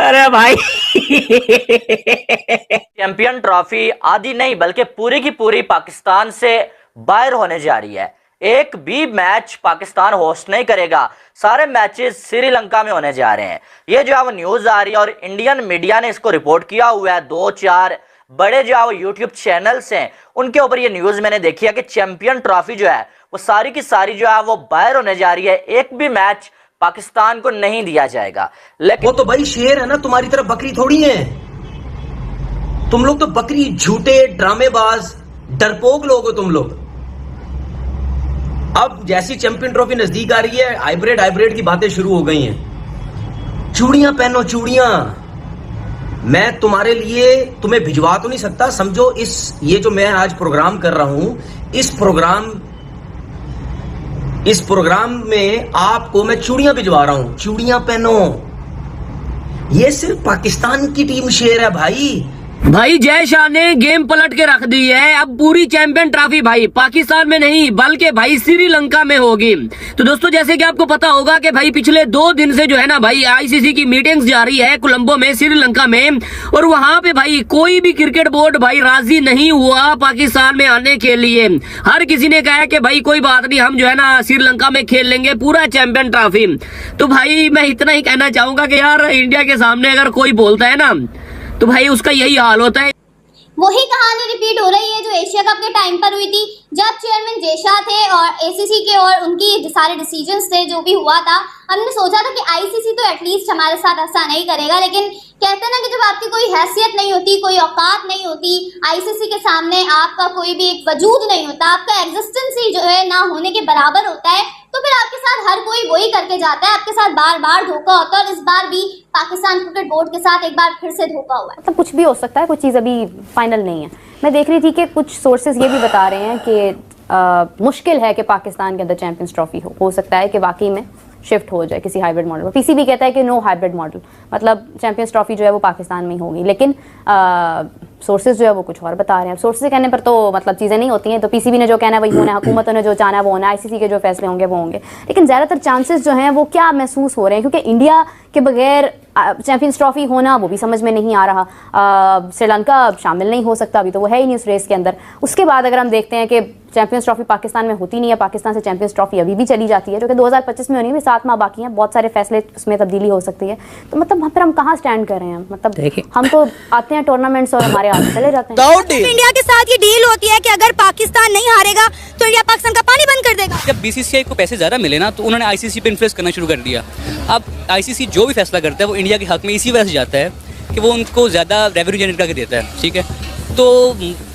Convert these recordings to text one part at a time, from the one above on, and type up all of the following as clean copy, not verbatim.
अरे भाई champion trophy आधी नहीं बल्कि पूरी की पूरी पाकिस्तान से बाहर होने जा रही है। एक भी मैच पाकिस्तान होस्ट नहीं करेगा, सारे मैचेस श्रीलंका में होने जा रहे हैं। ये जो है वो न्यूज आ रही है और इंडियन मीडिया ने इसको रिपोर्ट किया हुआ है। 2-4 बड़े जो है वो यूट्यूब चैनल्स हैं उनके ऊपर ये न्यूज मैंने देखी है कि चैंपियन ट्रॉफी जो है वो सारी की सारी जो है वो बाहर होने जा रही है। एक भी मैच पाकिस्तान को नहीं दिया जाएगा। लेकिन वो तो भाई शेर है ना, तुम्हारी तरफ बकरी थोड़ी है। तुम लोग तो बकरी, झूठे ड्रामेबाज, डरपोक लोग हो तुम लोग। अब जैसी चैंपियन ट्रॉफी नजदीक आ रही है, हाइब्रिड की बातें शुरू हो गई हैं। चूड़ियां पहनो, चूड़ियां। मैं तुम्हारे लिए तुम्हें भिजवा तो नहीं सकता, समझो ये जो मैं आज प्रोग्राम कर रहा हूं, इस प्रोग्राम में आपको मैं चूड़ियां भिजवा रहा हूं। चूड़ियां पहनो। ये सिर्फ पाकिस्तान की टीम शेर है भाई जय शाह ने गेम पलट के रख दी है। अब पूरी चैंपियन ट्रॉफी भाई पाकिस्तान में नहीं बल्कि भाई श्रीलंका में होगी। तो दोस्तों जैसे कि आपको पता होगा कि भाई पिछले 2 दिन से जो है ना भाई आईसीसी की मीटिंग्स जारी है कोलंबो में, श्रीलंका में, और वहां पे भाई कोई भी क्रिकेट बोर्ड भाई राजी नहीं हुआ पाकिस्तान में आने के लिए। हर किसी ने कहा कि भाई कोई बात नहीं, हम जो है ना श्रीलंका में खेल लेंगे पूरा चैंपियन ट्रॉफी। तो भाई मैं इतना ही कहना चाहूंगा कि यार इंडिया के सामने अगर कोई बोलता है ना तो भाई उसका यही हाल होता है। वही कहानी रिपीट हो रही है जो एशिया कप के टाइम पर हुई थी, जब चेयरमैन जय शाह थे और एसीसी के और उनकी सारे डिसीजंस थे। जो भी हुआ था हमने सोचा था कि आईसीसी तो एटलीस्ट हमारे साथ ऐसा नहीं करेगा, लेकिन कहते हैं ना कि जब आपकी कोई हैसियत नहीं होती, कोई औकात नहीं होती, आईसीसी के सामने आपका कोई भी एक वजूद नहीं होता, आपका एग्जिस्टेंस ही जो है ना होने के बराबर होता है, तो फिर आपके साथ हर कोई वही करके जाता है। आपके साथ बार बार धोखा होता है और इस बार भी पाकिस्तान क्रिकेट बोर्ड के साथ एक बार फिर से धोखा हुआ है। मतलब कुछ भी हो सकता है, कोई चीज़ अभी फाइनल नहीं है। मैं देख रही थी कि कुछ सोर्सेज ये भी बता रहे हैं कि मुश्किल है कि पाकिस्तान के अंदर चैंपियंस ट्रॉफी हो सकता है कि वाकई में शिफ्ट हो जाए किसी हाइब्रिड मॉडल पर। पीसीबी कहता है कि नो हाइब्रिड मॉडल, मतलब चैंपियंस ट्रॉफी जो है वो पाकिस्तान में ही होगी, लेकिन सोर्सेज जो है वो कुछ और बता रहे हैं। सोर्सेज के कहने पर तो मतलब चीज़ें नहीं होती हैं, तो पीसीबी ने जो कहना है वही होना है, हुकूमतों ने जो चाहना है वो होना है, आईसीसी के जो फैसले होंगे वो होंगे। लेकिन ज़्यादातर चांसेस जो हैं वो क्या महसूस हो रहे हैं, क्योंकि इंडिया के बगैर चैंपियंस ट्रॉफी होना वो भी समझ में नहीं आ रहा। श्रीलंका शामिल नहीं हो सकता, अभी तो वो है ही नहीं उस रेस के अंदर। उसके बाद अगर हम देखते हैं कि चैंपियंस ट्रॉफी पाकिस्तान में होती नहीं है, पाकिस्तान से चैंपियंस ट्रॉफी अभी भी चली जाती है, जो कि 2025 में होनी है, 7 माह बाकी हैं, बहुत सारे फैसले उसमें तब्दीली हो सकती है। तो मतलब फिर हम कहाँ स्टैंड कर रहे हैं? मतलब हम तो आते हैं टूर्नामेंट्स और हमारे हाथ चले जाते हैं। इंडिया के साथ ये डील होती है कि अगर पाकिस्तान नहीं हारेगा तो इंडिया पाकिस्तान का पानी बंद कर देगा। जब बीसीसीआई को पैसे ज्यादा मिले ना तो उन्होंने आईसीसी पे इन्फ्लुएंस करना शुरू कर दिया। अब आईसीसी जो भी फैसला करता है वो इंडिया के हक में इसी वजह से जाता है कि वो उनको ज्यादा रेवेन्यू जनरेट करके देता है, ठीक है। तो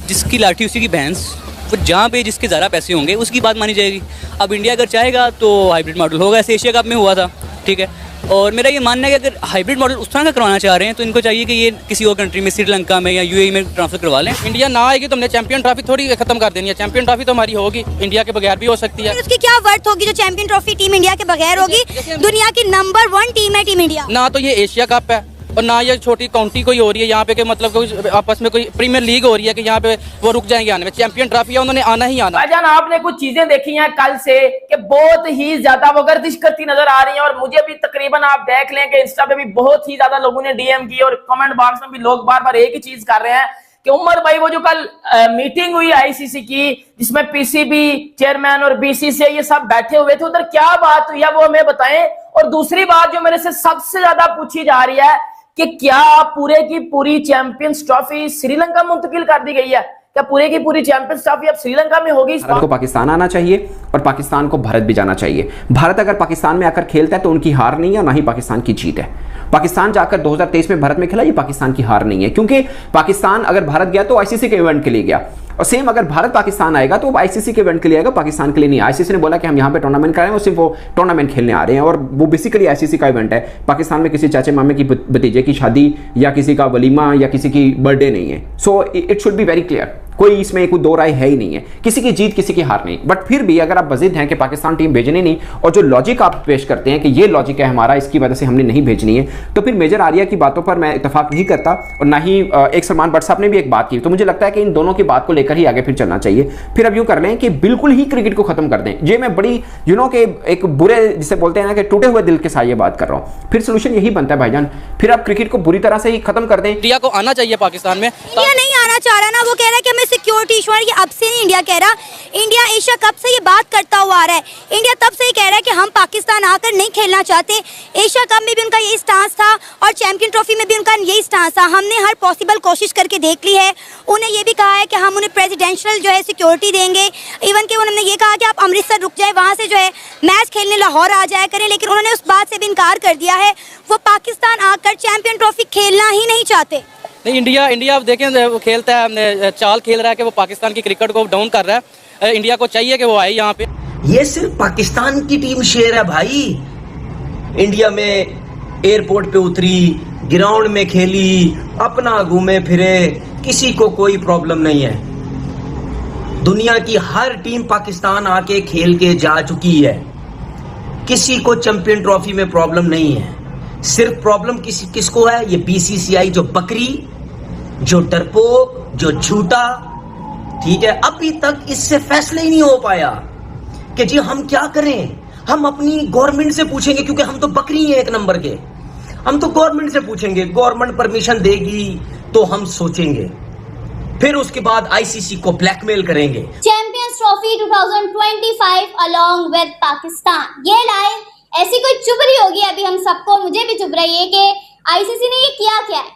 जिसकी लाठी उसी की भैंस, वो जहाँ पे जिसके ज़्यादा पैसे होंगे उसकी बात मानी जाएगी। अब इंडिया अगर चाहेगा तो हाइब्रिड मॉडल होगा, ऐसे एशिया कप में हुआ था, ठीक है। और मेरा ये मानना है कि अगर हाइब्रिड मॉडल उस तरह का करवाना चाह रहे हैं तो इनको चाहिए कि ये किसी और कंट्री में, श्रीलंका में या यूएई में ट्रांसफर करवा लें। इंडिया ना आएगी तो हमने चैंपियन ट्रॉफी थोड़ी खत्म कर देनी है। चैंपियन ट्रॉफी तो हमारी होगी, इंडिया के बगैर भी हो सकती है। उसकी क्या वर्थ होगी जो चैंपियन ट्रॉफी टीम इंडिया के बगैर होगी? दुनिया की नंबर 1 टीम है टीम इंडिया। ना तो ये एशिया कप है और ना ये छोटी काउंटी कोई हो रही है यहाँ पे, कि मतलब कोई आपस में कोई प्रीमियर लीग हो रही है कि यहाँ पे वो रुक जाएंगे आने में। चैंपियन ट्रॉफी है, उन्होंने आना ही आना। भाईजान आपने कुछ चीजें देखी हैं कल से कि बहुत ही ज्यादा वो गर्दिश करती नजर आ रही हैं, और मुझे भी तकरीबन आप देख लें कि इंस्टा पे भी बहुत ही ज्यादा लोगों ने डीएम की और कमेंट बॉक्स में भी लोग बार बार एक ही चीज कर रहे हैं कि उमर भाई वो जो कल मीटिंग हुई आईसीसी की जिसमें पीसीबी चेयरमैन और बीसीसीआई ये सब बैठे हुए थे, उधर क्या बात हुई है वो हमें बताएं। और दूसरी बात जो मेरे से सबसे ज्यादा पूछी जा रही है कि क्या पूरे की पूरी चैंपियंस ट्रॉफी श्रीलंका मुंतकिल कर दी गई है? क्या पूरे की पूरी चैंपियंस ट्रॉफी अब श्रीलंका में होगी? भारत को पाकिस्तान आना चाहिए और पाकिस्तान को भारत भी जाना चाहिए। भारत अगर पाकिस्तान में आकर खेलता है तो उनकी हार नहीं है, ना ही पाकिस्तान की जीत है। पाकिस्तान जाकर 2023 में भारत में खेला, ये पाकिस्तान की हार नहीं है, क्योंकि पाकिस्तान अगर भारत गया तो आईसीसी के इवेंट के लिए गया, और सेम अगर भारत पाकिस्तान आएगा तो आईसीसी के इवेंट के लिए आएगा, पाकिस्तान के लिए नहीं। आईसीसी ने बोला कि हम यहाँ पे टूर्नामेंट कराएं और सिर्फ वो टूर्नामेंट खेलने आ रहे हैं, और वो बेसिकली आईसीसी का इवेंट है। पाकिस्तान में किसी चाचे मामे की भतीजे की शादी या किसी का वलीमा या किसी की बर्थडे नहीं है। So it should be very clear. कोई इसमें कोई दो राय है ही नहीं है, किसी की जीत किसी की हार नहीं। बट फिर भी अगर आप बजिद हैं कि पाकिस्तान टीम भेजनी नहीं और जो लॉजिक आप पेश करते हैं कि ये लॉजिक है हमारा, इसकी वजह से हमने नहीं भेजनी है, तो फिर मेजर आर्या की बातों पर मैं इत्तेफाक नहीं करता और ना ही एक सलमान बट साहब ने भी एक बात की। तो मुझे लगता है कि इन दोनों की बात को लेकर ही आगे फिर चलना चाहिए। फिर अब यूं कर लें कि बिल्कुल ही क्रिकेट को खत्म कर दें। ये मैं बड़ी के एक बुरे जिसे बोलते हैं ना कि टूटे हुए दिल के साथ ये बात कर रहा हूं। फिर सोल्यूशन यही बनता है भाईजान, फिर आप क्रिकेट को बुरी तरह से ही खत्म कर दें। इंडिया को आना चाहिए पाकिस्तान में। इंडिया नहीं आना चाह रहा ना, वो कह रहा है कि हमें सिक्योरिटी इशू है। ये अब से नहीं इंडिया कह रहा, इंडिया एशिया कप से ये बात करता हुआ आ रहा है। इंडिया तब से ही कह रहा है कि हम पाकिस्तान आकर नहीं खेलना चाहते। एशिया कप में भी उनका यही स्टांस था और चैंपियन ट्रॉफी में भी उनका यही स्टांस था। हमने हर पॉसिबल कोशिश करके देख ली है। उन्हें ये भी कहा है कि हम उन्हें प्रेसिडेंशियल जो है सिक्योरिटी देंगे। इवन कि उन्होंने ये कहा कि आप अमृतसर रुक जाए, वहाँ से जो है मैच खेलने लाहौर आ जाया करें, लेकिन उन्होंने उस बात से भी इनकार कर दिया है। वो पाकिस्तान आकर चैंपियन ट्रॉफी खेलना ही नहीं चाहते। नहीं, इंडिया आप देखें वो खेलता है, चाल खेल रहा है कि वो पाकिस्तान की क्रिकेट को डाउन कर रहा है। इंडिया को चाहिए कि वो आए यहाँ पे। ये सिर्फ पाकिस्तान की टीम शेर है भाई। इंडिया में एयरपोर्ट पे उतरी, ग्राउंड में खेली, अपना घूमे फिरे, किसी को कोई प्रॉब्लम नहीं है। दुनिया की हर टीम पाकिस्तान आके खेल के जा चुकी है, किसी को चैंपियन ट्रॉफी में प्रॉब्लम नहीं है। सिर्फ प्रॉब्लम किसको है? ये बीसीसीआई जो बकरी, जो डरपोक, जो झूठा, ठीक है। अभी तक इससे फैसला ही नहीं हो पाया कि जी हम क्या करें। हम अपनी गवर्नमेंट से पूछेंगे, क्योंकि हम तो बकरी हैं एक नंबर के। हम तो गवर्नमेंट से पूछेंगे, गवर्नमेंट परमिशन देगी तो हम सोचेंगे, फिर उसके बाद आईसीसी को ब्लैकमेल करेंगे। Champions trophy 2025 along with Pakistan, ये लाइन ऐसी कोई चुभ रही होगी अभी हम सबको, मुझे भी चुभ रही है कि आईसीसी ने ये किया क्या है।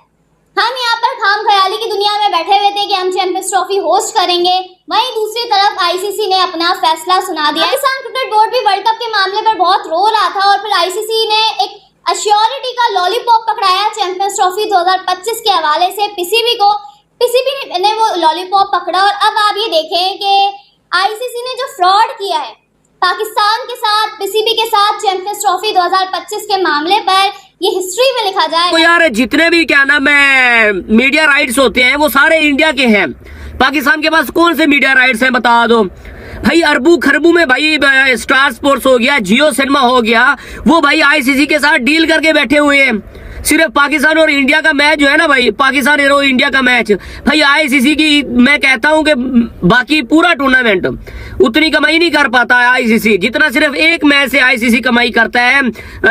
हम यहाँ पर खाम ख्याली की दुनिया में बैठे हुए थे कि हम चैंपियंस ट्रॉफी होस्ट करेंगे, वहीं दूसरी तरफ आईसीसी ने अपना फैसला सुना दिया। पाकिस्तान क्रिकेट बोर्ड भी वर्ल्ड कप के मामले पर बहुत रो रहा था और फिर आईसीसी ने एक अश्योरिटी का लॉलीपॉप पकड़ाया चैंपियंस ट्रॉफी 2025 के हवाले से पीसीबी को। पीसीबी ने वो लॉलीपॉप पकड़ा और अब आप ये देखें कि आईसीसी ने जो फ्रॉड किया है पाकिस्तान के साथ, पीसीबी के साथ चैंपियंस ट्रॉफी 2025 के मामले पर, ये हिस्ट्री में लिखा जाए। तो यार जितने भी क्या नाम है मीडिया राइट्स होते हैं वो सारे इंडिया के हैं। पाकिस्तान के पास कौन से मीडिया राइट्स हैं बता दो भाई। अरबू खरबू में भाई स्टार स्पोर्ट्स हो गया, जियो सिनेमा हो गया, वो भाई आईसीसी के साथ डील करके बैठे हुए हैं। सिर्फ पाकिस्तान और इंडिया का मैच जो है ना भाई, पाकिस्तान और इंडिया का मैच भाई आईसीसी की, मैं कहता हूं कि बाकी पूरा टूर्नामेंट उतनी कमाई नहीं कर पाता है आईसीसी जितना सिर्फ एक मैच से आईसीसी कमाई करता है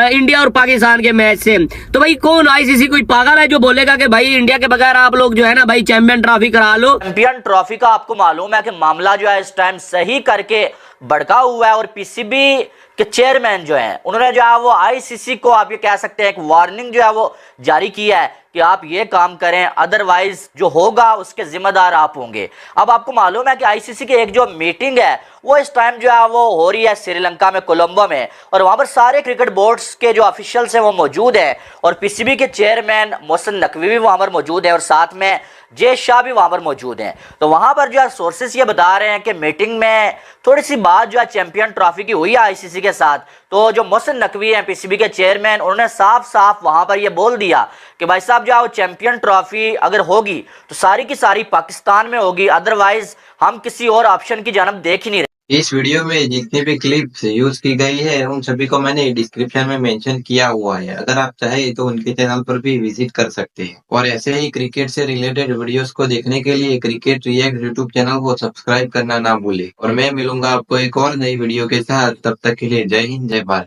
इंडिया और पाकिस्तान के मैच से। तो भाई कौन आईसीसी कोई पागल है जो बोलेगा कि भाई इंडिया के बगैर आप लोग जो है ना भाई चैंपियन ट्रॉफी करा लो। चैंपियन ट्रॉफी का आपको मालूम है कि मामला जो है इस टाइम सही करके भड़का हुआ है और पीसीबी के चेयरमैन जो हैं उन्होंने जो है वो आईसीसी को आप ये कह सकते हैं एक वार्निंग जो है वो जारी किया है कि आप ये काम करें, अदरवाइज जो होगा उसके जिम्मेदार आप होंगे। अब आपको मालूम है कि आईसीसी की एक जो मीटिंग है वो इस टाइम जो है वो हो रही है श्रीलंका में, कोलंबो में, और वहां पर सारे क्रिकेट बोर्ड्स के जो ऑफिशियल्स हैं वो मौजूद है और पीसीबी के चेयरमैन मोहसिन नकवी भी वहां पर मौजूद है और साथ में जय शाह भी वहां पर मौजूद हैं। तो वहां पर जो है सोर्सेस ये बता रहे हैं कि मीटिंग में थोड़ी सी बात जो है चैंपियन ट्रॉफी की हुई है आईसीसी के साथ। तो जो मोहसिन नकवी हैं पीसीबी के चेयरमैन, उन्होंने साफ साफ वहां पर ये बोल दिया कि भाई साहब जो है चैंपियन ट्रॉफी अगर होगी तो सारी की सारी पाकिस्तान में होगी, अदरवाइज हम किसी और ऑप्शन की जानब देख ही नहीं रहे। इस वीडियो में जितनी भी क्लिप्स यूज की गई है उन सभी को मैंने डिस्क्रिप्शन में मेंशन किया हुआ है। अगर आप चाहे तो उनके चैनल पर भी विजिट कर सकते हैं और ऐसे ही क्रिकेट से रिलेटेड वीडियोस को देखने के लिए क्रिकेट रिएक्ट यूट्यूब चैनल को सब्सक्राइब करना ना भूले। और मैं मिलूंगा आपको एक और नई वीडियो के साथ, तब तक के लिए जय हिंद जय भारत।